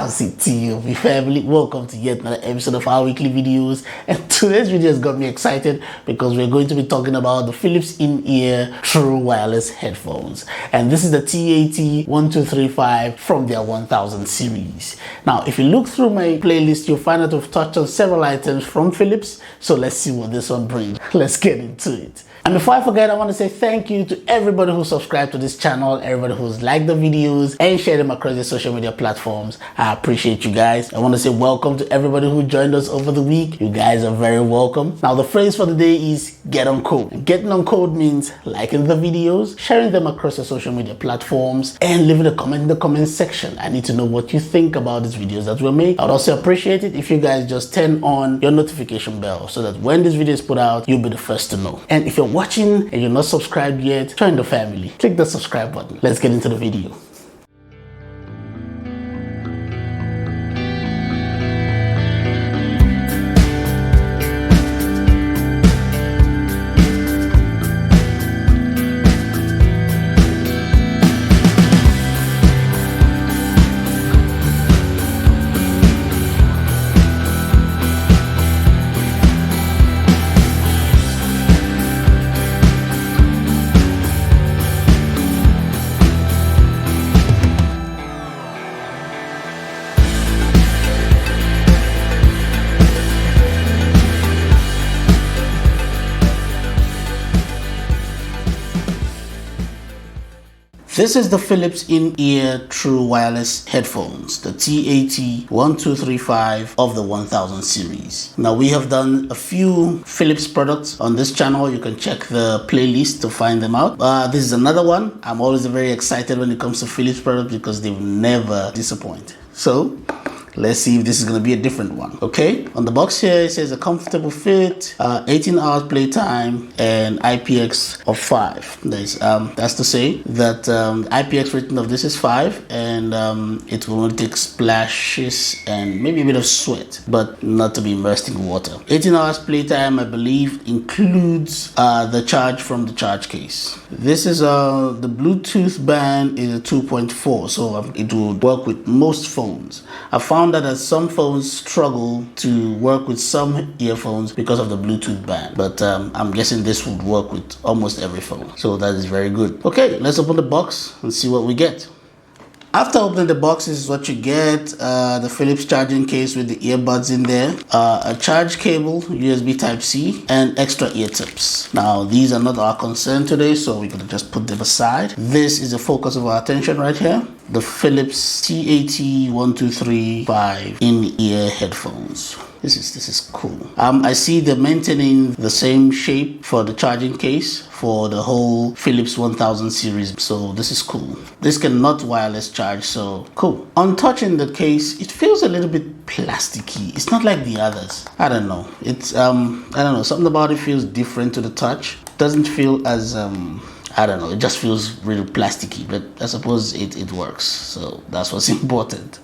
How's it to you, my family? Welcome to yet another episode of our weekly videos. And today's video has got me excited because we're going to be talking about the Philips in-ear true wireless headphones. And this is the TAT1235 from their 1000 series. Now, if you look through my playlist, you'll find that we've touched on several items from Philips. So let's see what this one brings. Let's get into it. And before I forget, I want to say thank you to everybody who subscribed to this channel, everybody who's liked the videos and shared them across the social media platforms. I appreciate you guys. I want to say welcome to everybody who joined us over the week. You guys are very welcome. Now, the phrase for the day is get on code. Getting on code means liking the videos, sharing them across the social media platforms, and leaving a comment in the comment section. I need to know what you think about these videos that we make. I'd also appreciate it if you guys just turn on your notification bell so that when this video is put out, you'll be the first to know. And if you're watching and you're not subscribed yet, join the family. Click the subscribe button. Let's get into the video. This is the Philips in-ear true wireless headphones, the TAT1235 of the 1000 series. Now, we have done a few Philips products on this channel. You can check the playlist to find them out. This is another one. I'm always very excited when it comes to Philips products because they will never disappoint. So let's see if this is going to be a different one. Okay, on the box here it says a comfortable fit, 18 hours playtime, and IPX of 5. That's to say that IPX rating of this is 5, and it will only take splashes and maybe a bit of sweat, but not to be immersed in water. 18 hours playtime, I believe, includes the charge from the charge case. This is the Bluetooth band is a 2.4, so it will work with most phones. I found that as some phones struggle to work with some earphones because of the Bluetooth band, but I'm guessing this would work with almost every phone, so that is very good. Okay, let's open the box and see what we get. After opening the box, this is what you get. The Philips charging case with the earbuds in there, a charge cable, USB Type-C, and extra ear tips. Now, these are not our concern today, so we're gonna just put them aside. This is the focus of our attention right here. The Philips TAT1235 in-ear headphones. This is cool. I see they're maintaining the same shape for the charging case for the whole Philips 1000 series, so this is cool. This cannot wireless charge, so cool. On touching the case, it feels a little bit plasticky. It's not like the others. I don't know. It's I don't know. Something about it feels different to the touch. It doesn't feel as I don't know. It just feels really plasticky, but I suppose it works. So that's what's important.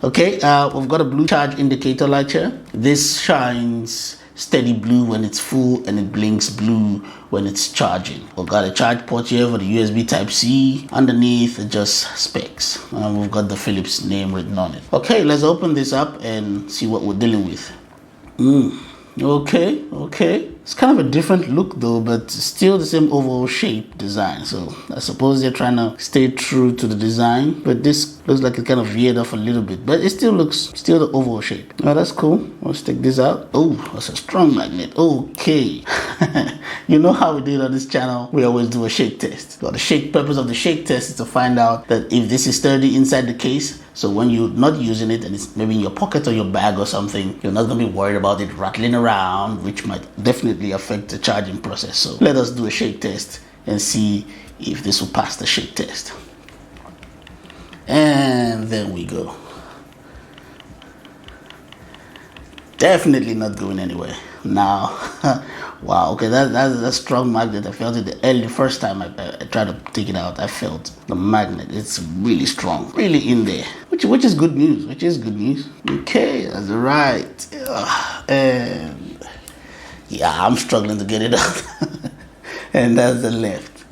Okay, we've got a blue charge indicator light here. This shines steady blue when it's full and it blinks blue when it's charging. We've got a charge port here for the USB Type-C. Underneath, just specs. And we've got the Philips name written on it. Okay, let's open this up and see what we're dealing with. Okay. It's kind of a different look though, but still the same oval shape design. So I suppose they're trying to stay true to the design, but this looks like it kind of veered off a little bit, but it still looks the oval shape. Oh, that's cool. Let's take this out. Oh, that's a strong magnet. Okay. You know how we do it on this channel. We always do a shake test. So the purpose of the shake test is to find out that if this is sturdy inside the case, so when you're not using it and it's maybe in your pocket or your bag or something, you're not going to be worried about it rattling around, which might definitely affect the charging process. So let us do a shake test and see if this will pass the shake test. And there we go. Definitely not going anywhere. Now, wow, okay, that's a strong magnet. I felt it the first time I tried to take it out. I felt the magnet. It's really strong, really in there, which is good news. Okay, that's right. And yeah, I'm struggling to get it out. And that's the left.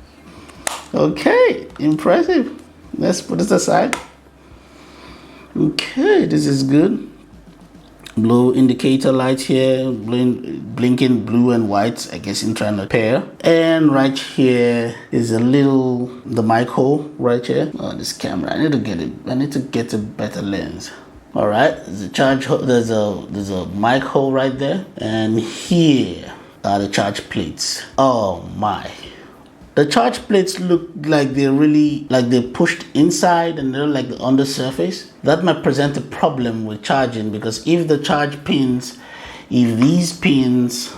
Okay, impressive. Let's put this aside. Okay, this is good. Blue indicator light here, blinking blue and white, I guess in trying to pair. And right here is the mic hole right here. Oh, this camera, I need to get a better lens. All right, there's a charge hole, there's a mic hole right there. And here are the charge plates. Oh my. The charge plates look like they're pushed inside and they're like the undersurface. That might present a problem with charging, because if the charge pins, these pins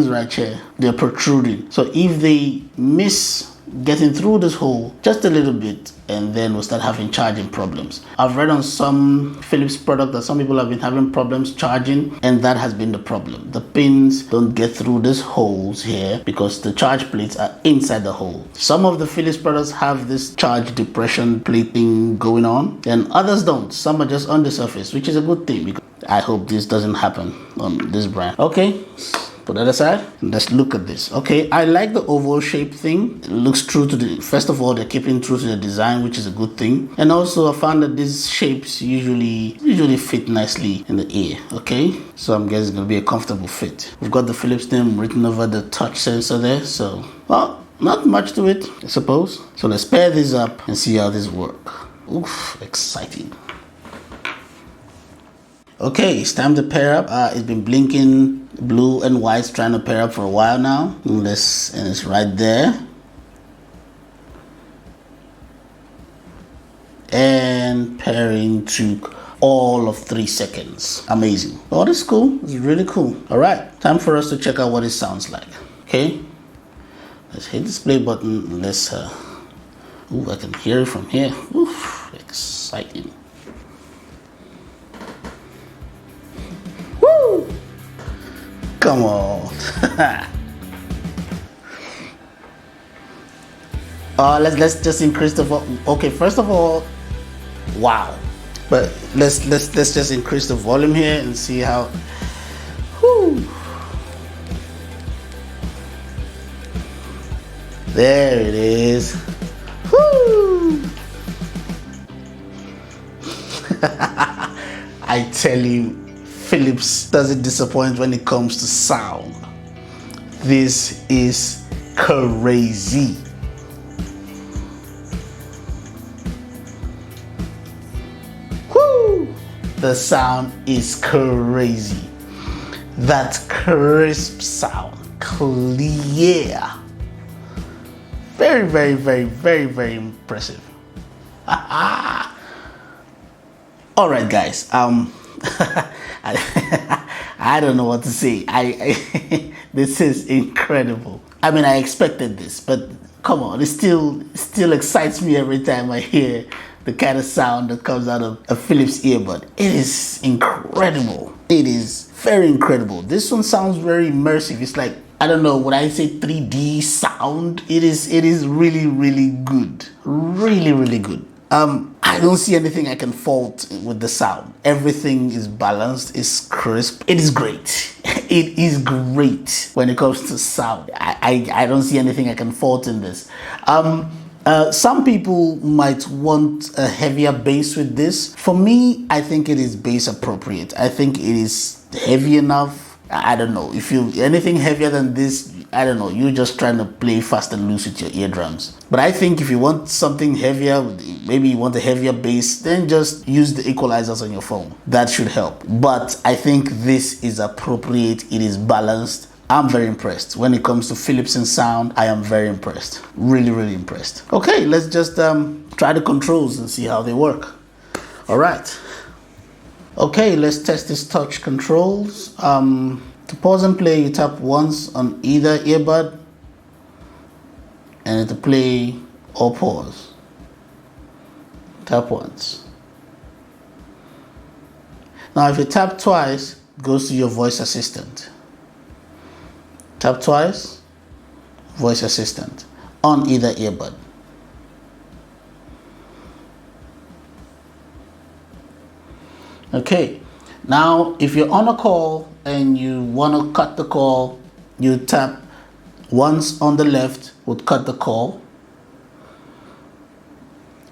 right here, they're protruding. So if they miss getting through this hole just a little bit, and then we'll start having charging problems. I've read on some Philips product that some people have been having problems charging, and that has been the problem. The pins don't get through these holes here because the charge plates are inside the hole. Some of the Philips products have this charge depression plating going on, and others don't. Some are just on the surface, which is a good thing, because I hope this doesn't happen on this brand. Okay, put that aside. Let's look at this. Okay, I like the oval shape thing. It looks true to first of all, they're keeping true to the design, which is a good thing. And also I found that these shapes usually fit nicely in the ear. Okay, so I'm guessing it's gonna be a comfortable fit. We've got the Philips name written over the touch sensor there, so well, not much to it, I suppose. So let's pair these up and see how this work. Oof, exciting. Okay, it's time to pair up. It's been blinking blue and white, trying to pair up for a while now. And it's right there. And pairing took all of 3 seconds. Amazing. Oh, this is cool. It's really cool. All right, time for us to check out what it sounds like. Okay, let's hit this play button. Let's ooh, I can hear it from here. Oof, exciting. Woo! Come on. Let's just increase the volume. Okay, first of all, wow. But let's just increase the volume here and see how. Whoo. There it is. Whoo. I tell you, Philips doesn't disappoint when it comes to sound. This is crazy. Woo! The sound is crazy. That crisp sound, clear. Very, very, very, very, very impressive. All right, guys. I don't know what to say. This is incredible. I mean, I expected this, but come on, it still excites me every time I hear the kind of sound that comes out of a Philips earbud. It is incredible. It is very incredible. This one sounds very immersive. It's like, I don't know, when I say 3D sound, it is really, really good. Really, really good. I don't see anything I can fault with the sound. Everything is balanced, it's crisp, it is great. It is great when it comes to sound. I don't see anything I can fault in this. Some people might want a heavier bass with this. For me, I think it is bass appropriate. I think it is heavy enough. I don't know, if you anything heavier than this, I don't know, you're just trying to play fast and loose with your eardrums. But I think if you want something heavier, maybe you want a heavier bass, then just use the equalizers on your phone. That should help. But I think this is appropriate. It is balanced. I'm very impressed. When it comes to Philips and sound, I am very impressed. Really, really impressed. Okay, let's just try the controls and see how they work. All right. Okay, let's test this touch controls. To pause and play, you tap once on either earbud, and to play or pause, tap once. Now, if you tap twice, it goes to your voice assistant. Tap twice, voice assistant on either earbud. Okay, now if you're on a call and you want to cut the call, you tap once on the left would cut the call,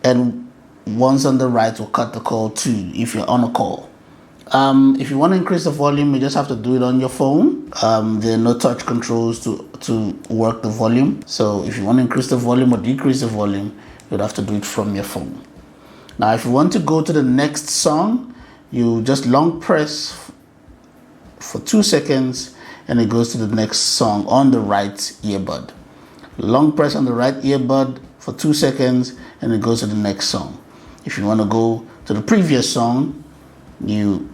and ones on the right will cut the call too if you're on a call. If you want to increase the volume, you just have to do it on your phone. There are no touch controls to work the volume. So if you want to increase the volume or decrease the volume, you'd have to do it from your phone. Now, if you want to go to the next song, you just long press for 2 seconds and it goes to the next song on the right earbud. Long press on the right earbud for 2 seconds and it goes to the next song. If you want to go to the previous song, you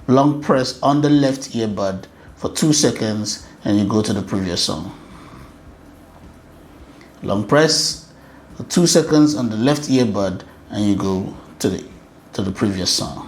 long press on the left earbud for 2 seconds and you go to the previous song. Long press for 2 seconds on the left earbud and you go to the previous song.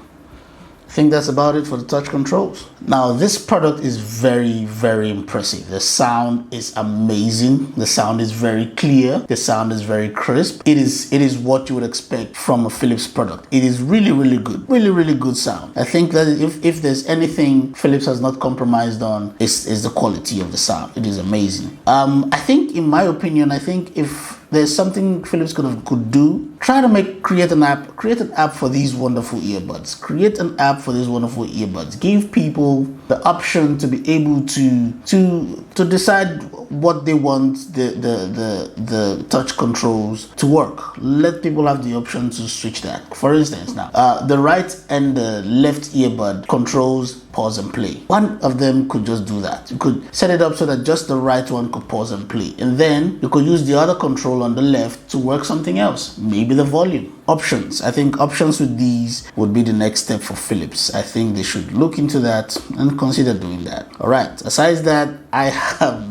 I think that's about it for the touch controls. Now, this product is very, very impressive. The sound is amazing. The sound is very clear. The sound is very crisp. It is what you would expect from a Philips product. It is really, really good. Really, really good sound. I think that if there's anything Philips has not compromised on, is the quality of the sound. It is amazing. I think, in my opinion, if there's something Philips could do, try to create an app for these wonderful earbuds. Create an app for these wonderful earbuds. Give people the option to be able to decide what they want the touch controls to work. Let people have the option to switch that. For instance, now the right and the left earbud controls pause and play. One of them could just do that. You could set it up so that just the right one could pause and play, and then you could use the other control on the left to work something else, maybe the volume. Options. I think options with these would be the next step for Philips. I think they should look into that and consider doing that. All right, aside that, I have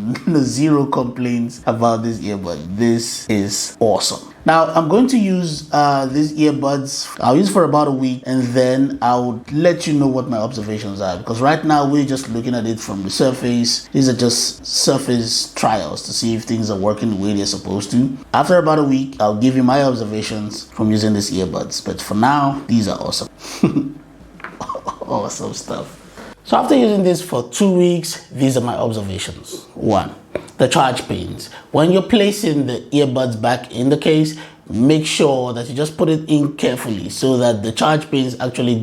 zero complaints about this earbud. This is awesome. Now, I'm going to use these earbuds. I'll use for about a week, and then I'll let you know what my observations are, because right now we're just looking at it from the surface. These are just surface trials to see if things are working the way they're supposed to. After about a week, I'll give you my observations from using these earbuds. But for now, these are awesome. Awesome stuff. So after using this for 2 weeks, these are my observations. 1, the charge pins. When you're placing the earbuds back in the case, make sure that you just put it in carefully so that the charge pins actually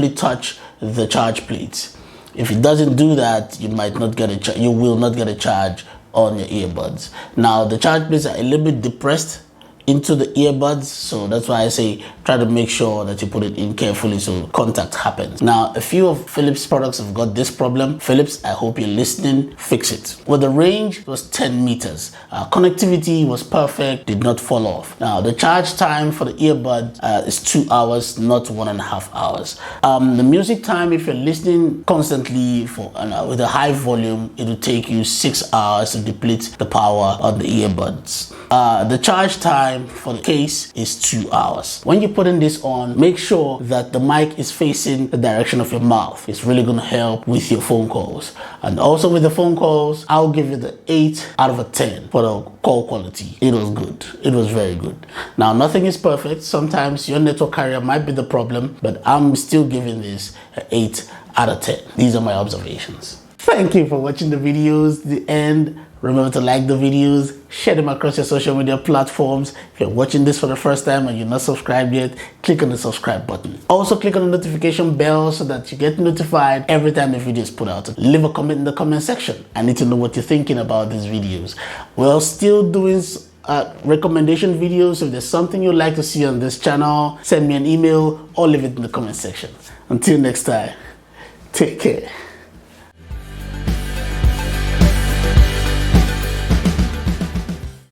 touch the charge plates. If it doesn't do that, you might not get you will not get a charge on your earbuds. Now, the charge plates are a little bit depressed into the earbuds, so that's why I say try to make sure that you put it in carefully so contact happens. Now, a few of Philips products have got this problem. Philips, I hope you're listening, fix it. Well, the range was 10 meters. Connectivity was perfect, did not fall off. Now, the charge time for the earbud is 2 hours, not 1.5 hours. The music time, if you're listening constantly with a high volume, it will take you 6 hours to deplete the power on the earbuds. The charge time for the case is 2 hours. When you're putting this on, make sure that the mic is facing the direction of your mouth. It's really going to help with your phone calls. And also with the phone calls, I'll give it an 8 out of 10 for the call quality. It was good. It was very good. Now, nothing is perfect. Sometimes your network carrier might be the problem, but I'm still giving this an 8 out of 10. These are my observations. Thank you for watching the videos to the end. Remember to like the videos, share them across your social media platforms. If you're watching this for the first time and you're not subscribed yet, click on the subscribe button. Also, click on the notification bell so that you get notified every time a video is put out. Leave a comment in the comment section. I need to know what you're thinking about these videos. We're still doing recommendation videos. So if there's something you'd like to see on this channel, send me an email or leave it in the comment section. Until next time, take care.